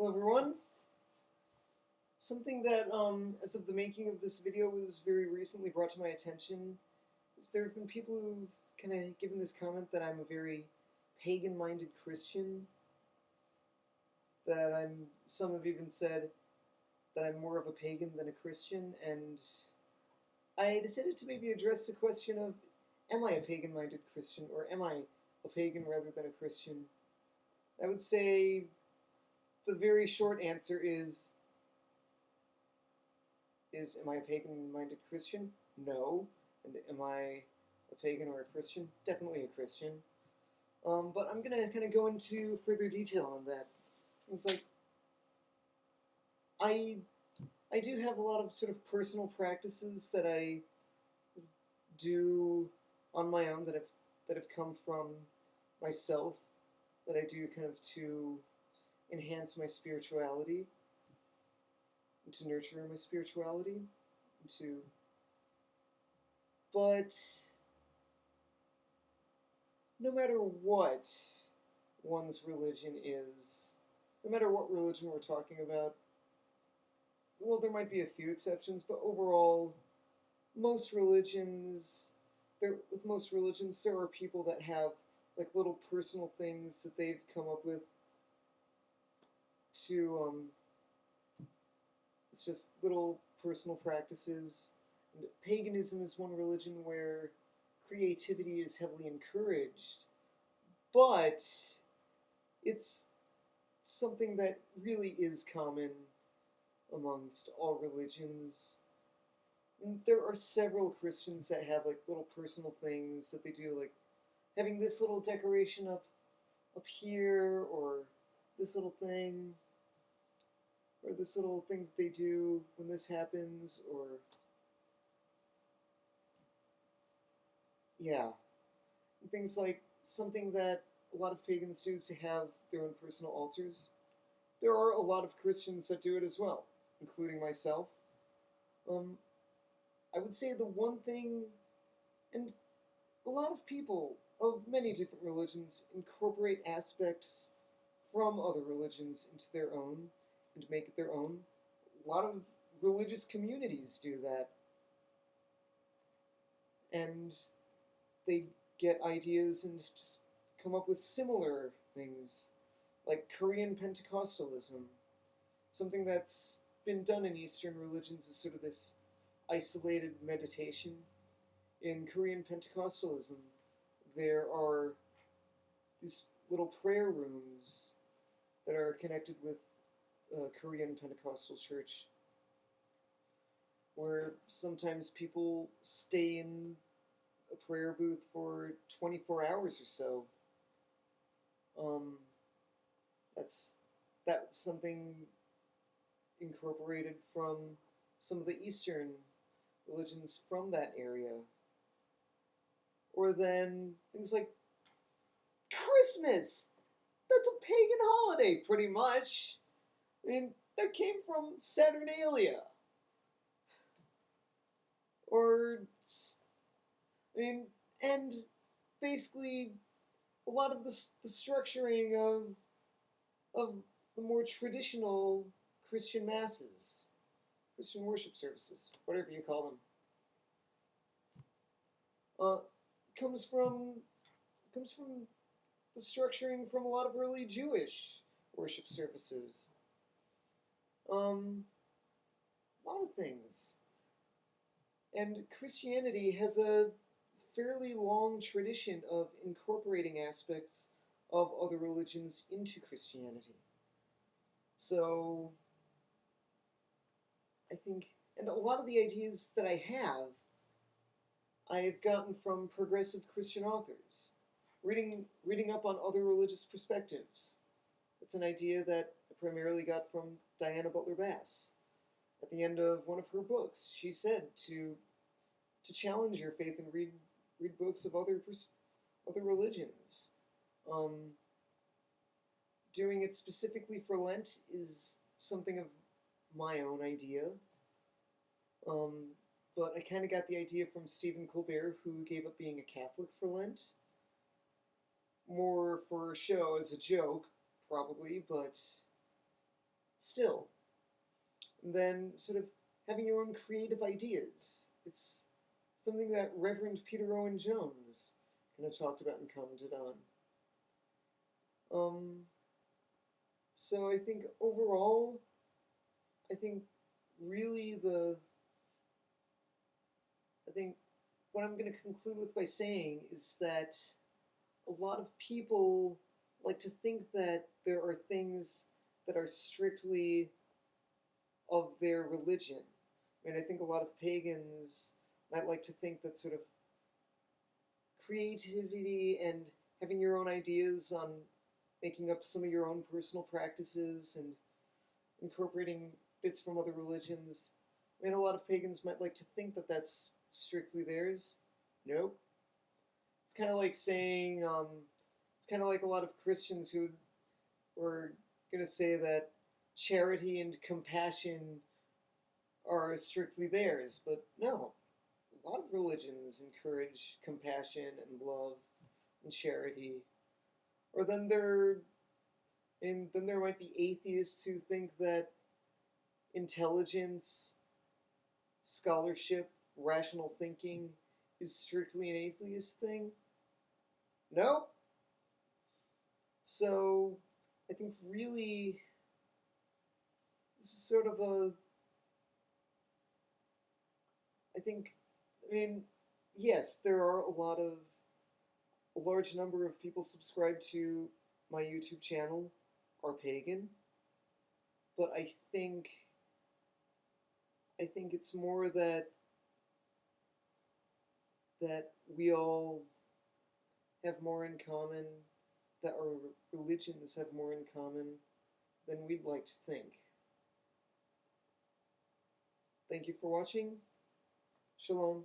Hello everyone. Something that, as of the making of this video, was very recently brought to my attention is there have been people who've kind of given this comment that I'm a very pagan-minded Christian. Some have even said that I'm more of a pagan than a Christian, and I decided to maybe address the question of, am I a pagan-minded Christian, or am I a pagan rather than a Christian? I would say the very short answer is am I a pagan-minded Christian? No. And am I a pagan or a Christian? Definitely a Christian. But I'm going to kind of go into further detail on that. It's like, I do have a lot of sort of personal practices that I do on my own that have come from myself, that I do kind of to enhance my spirituality, and to nurture my spirituality, but no matter what one's religion is, no matter what religion we're talking about, well, there might be a few exceptions, but overall, with most religions, there are people that have like little personal things that they've come up with to, it's just little personal practices. And paganism is one religion where creativity is heavily encouraged, but it's something that really is common amongst all religions. And there are several Christians that have like little personal things that they do, like having this little decoration up here, or this little thing, or this little thing that they do when this happens, or yeah, and things like something that a lot of pagans do is to have their own personal altars. There are a lot of Christians that do it as well, including myself. I would say the one thing, and a lot of people of many different religions incorporate aspects from other religions into their own and make it their own. A lot of religious communities do that. And they get ideas and just come up with similar things, like Korean Pentecostalism. Something that's been done in Eastern religions is sort of this isolated meditation. In Korean Pentecostalism, there are these little prayer rooms that are connected with Korean Pentecostal church, where sometimes people stay in a prayer booth for 24 hours or so. That's something incorporated from some of the Eastern religions from that area. Or then things like Christmas! That's a pagan holiday, pretty much. I mean, that came from Saturnalia. And basically, a lot of the structuring of the more traditional Christian masses, Christian worship services, whatever you call them, comes from the structuring from a lot of early Jewish worship services. A lot of things. And Christianity has a fairly long tradition of incorporating aspects of other religions into Christianity. So, I think, and a lot of the ideas that I've gotten from progressive Christian authors, reading up on other religious perspectives. It's an idea that I primarily got from Diana Butler Bass. At the end of one of her books, she said to challenge your faith and read books of other religions. Doing it specifically for Lent is something of my own idea. But I kind of got the idea from Stephen Colbert, who gave up being a Catholic for Lent. More for a show as a joke, probably, but still. And then sort of having your own creative ideas. It's something that Reverend Peter Owen Jones kind of talked about and commented on. So I think overall, I think really I think what I'm going to conclude with by saying is that a lot of people like to think that there are things that are strictly of their religion. I mean, I think a lot of pagans might like to think that sort of creativity and having your own ideas on making up some of your own personal practices and incorporating bits from other religions. I mean, a lot of pagans might like to think that that's strictly theirs. Nope. It's kind of like saying, it's kind of like a lot of Christians who were going to say that charity and compassion are strictly theirs, but no. A lot of religions encourage compassion and love and charity. Or then there might be atheists who think that intelligence, scholarship, rational thinking is strictly an atheist thing. No. So I think really this is sort of I mean, yes, there are a large number of people subscribed to my YouTube channel are pagan, but I think it's more that we all have more in common, that our religions have more in common than we'd like to think. Thank you for watching. Shalom.